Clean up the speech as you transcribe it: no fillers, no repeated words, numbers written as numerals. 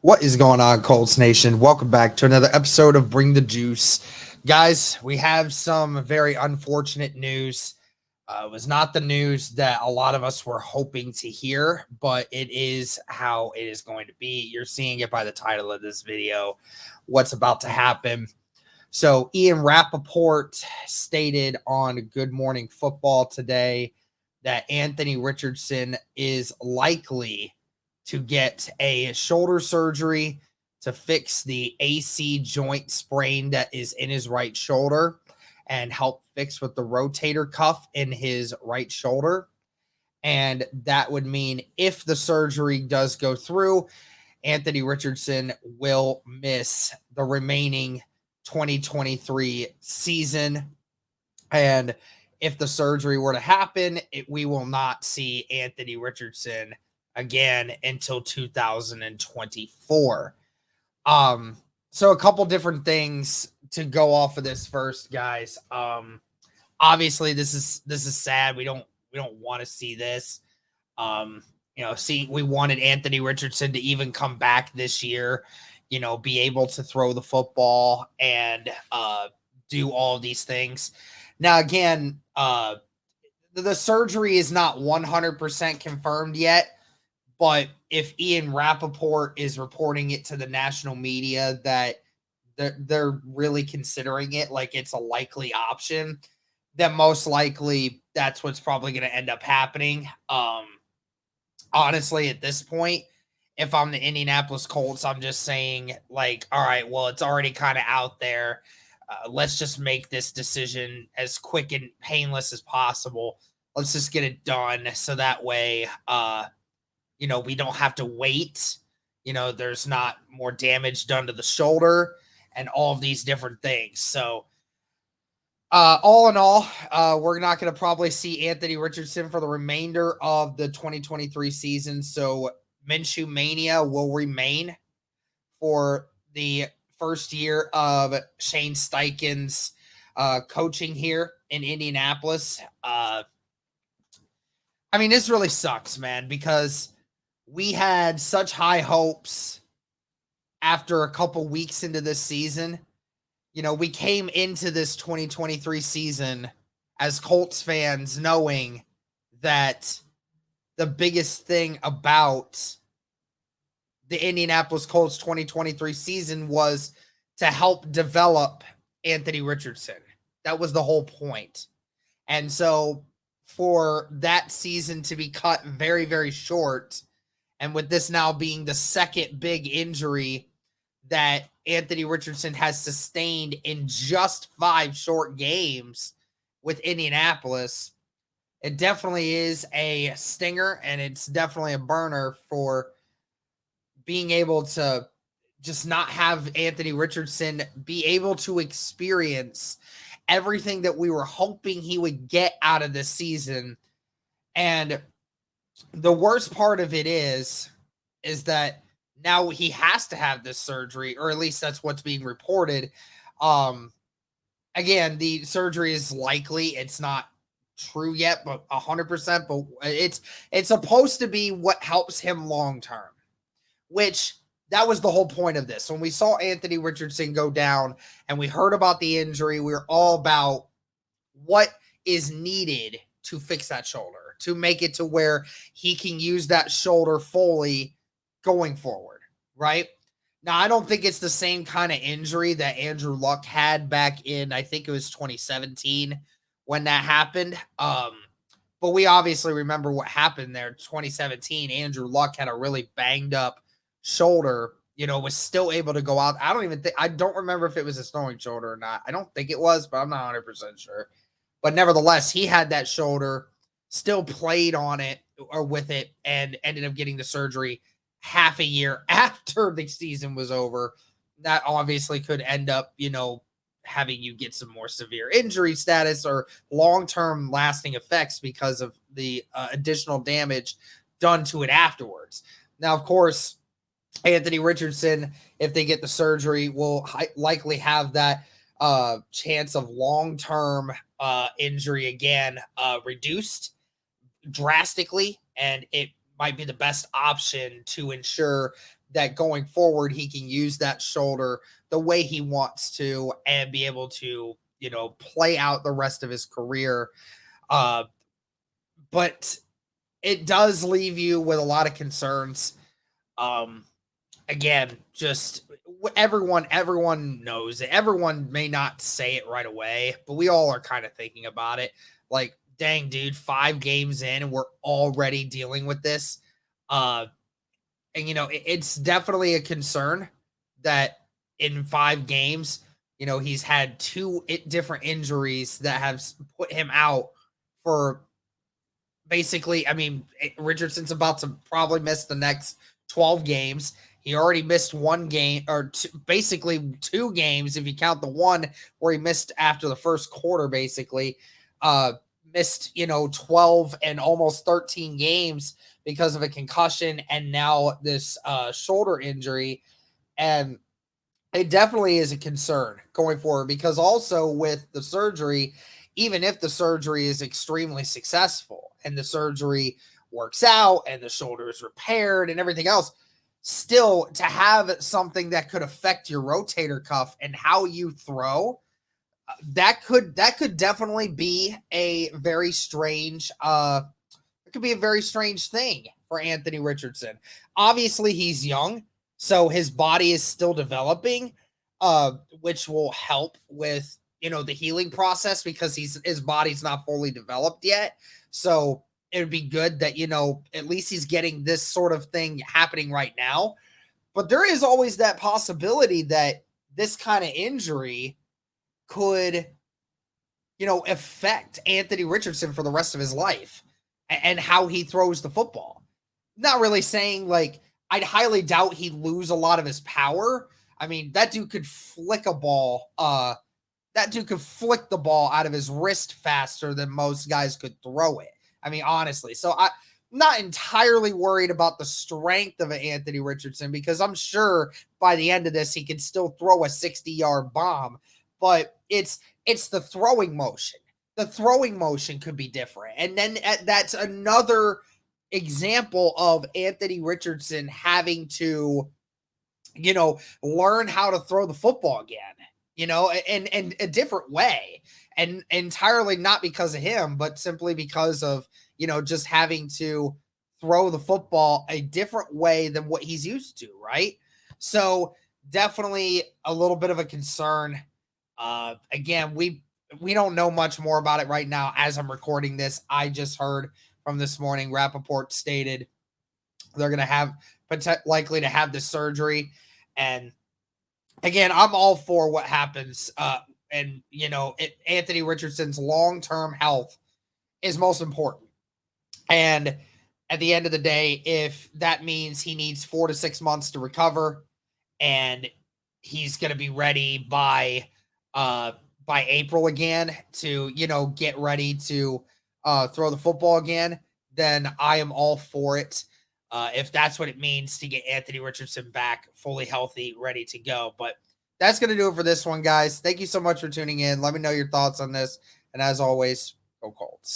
What is going on, Colts Nation? Welcome back to another episode of Bring the Juice. Guys, we have some very unfortunate news. It was not the news that a lot of us were hoping to hear, but it is how it is going to be. You're seeing it by the title of this video, what's about to happen. So, Ian Rappaport stated on Good Morning Football today that Anthony Richardson is likely to get a shoulder surgery to fix the AC joint sprain that is in his right shoulder and help fix with the rotator cuff in his right shoulder. And that would mean if the surgery does go through, Anthony Richardson will miss the remaining 2023 season. And if the surgery were to happen, we will not see Anthony Richardson again until 2024. So a couple different things to go off of this first, guys. Obviously this is sad. We don't want to see this. We wanted Anthony Richardson to even come back this year, be able to throw the football and do all these things. Now, again, the surgery is not 100% confirmed yet, but if Ian Rappaport is reporting it to the national media that they're really considering it like it's a likely option, then most likely that's what's probably going to end up happening. Honestly, at this point, if I'm the Indianapolis Colts, I'm just saying, like, all right, well, it's already kind of out there. Let's just make this decision as quick and painless as possible. Let's just get it done so that way, we don't have to wait. There's not more damage done to the shoulder and all of these different things. So, all in all, we're not going to probably see Anthony Richardson for the remainder of the 2023 season. So Minshew Mania will remain for the first year of Shane Steichen's coaching here in Indianapolis. This really sucks, man, because we had such high hopes after a couple weeks into this season. We came into this 2023 season as Colts fans knowing that the biggest thing about the Indianapolis Colts 2023 season was to help develop Anthony Richardson. That was the whole point. And so for that season to be cut very, very short, and with this now being the second big injury that Anthony Richardson has sustained in just 5 short games with Indianapolis, it definitely is a stinger, and it's definitely a burner for being able to just not have Anthony Richardson be able to experience everything that we were hoping he would get out of this season. And the worst part of it is that now he has to have this surgery, or at least that's what's being reported. Again, the surgery is likely. It's not true yet, but 100%. But it's supposed to be what helps him long term, which that was the whole point of this. When we saw Anthony Richardson go down and we heard about the injury, we were all about what is needed to fix that shoulder, to make it to where he can use that shoulder fully going forward, right? Now, I don't think it's the same kind of injury that Andrew Luck had back in, I think it was 2017 when that happened. But we obviously remember what happened there. 2017, Andrew Luck had a really banged up shoulder, was still able to go out. I don't remember if it was a throwing shoulder or not. I don't think it was, but I'm not 100% sure. But nevertheless, he had that shoulder, still played on it or with it, and ended up getting the surgery half a year after the season was over. That obviously could end up, having you get some more severe injury status or long-term lasting effects because of the additional damage done to it afterwards. Now, of course, Anthony Richardson, if they get the surgery, will likely have that chance of long-term injury again reduced drastically, and it might be the best option to ensure that going forward, he can use that shoulder the way he wants to and be able to, play out the rest of his career. But it does leave you with a lot of concerns. Um, Again, just everyone knows it. Everyone may not say it right away, but we all are kind of thinking about it. Like, dang, dude, 5 games in and we're already dealing with this. And it's definitely a concern that in 5 games, he's had 2 different injuries that have put him out for basically. I mean, Richardson's about to probably miss the next 12 games. He already missed 1 game, or basically 2 games if you count the one where he missed after the first quarter, basically. Missed, 12 and almost 13 games because of a concussion and now this shoulder injury. And it definitely is a concern going forward, because also with the surgery, even if the surgery is extremely successful and the surgery works out and the shoulder is repaired and everything else, still to have something that could affect your rotator cuff and how you throw, that could definitely be a very strange it could be a very strange thing for Anthony Richardson. Obviously, he's young, so his body is still developing, which will help with the healing process, because his body's not fully developed yet. So it would be good that at least he's getting this sort of thing happening right now. But there is always that possibility that this kind of injury could affect Anthony Richardson for the rest of his life and how he throws the football. Not really saying, like, I'd highly doubt he'd lose a lot of his power. I mean, that dude could flick a ball. That dude could flick the ball out of his wrist faster than most guys could throw it. I mean, honestly. So I'm not entirely worried about the strength of Anthony Richardson, because I'm sure by the end of this, he can still throw a 60-yard bomb. But it's the throwing motion. The throwing motion could be different. And then that's another example of Anthony Richardson having to, learn how to throw the football again, in a different way. And entirely not because of him, but simply because of, just having to throw the football a different way than what he's used to, right? So definitely a little bit of a concern. Again, we don't know much more about it right now as I'm recording this. I just heard from this morning, Rappaport stated they're going to have likely to have the surgery. And again, I'm all for what happens. And Anthony Richardson's long-term health is most important. And at the end of the day, if that means he needs 4 to 6 months to recover and he's going to be ready by April again to, get ready to throw the football again, then I am all for it. If that's what it means to get Anthony Richardson back fully healthy, ready to go. But that's going to do it for this one, guys. Thank you so much for tuning in. Let me know your thoughts on this. And as always, go Colts.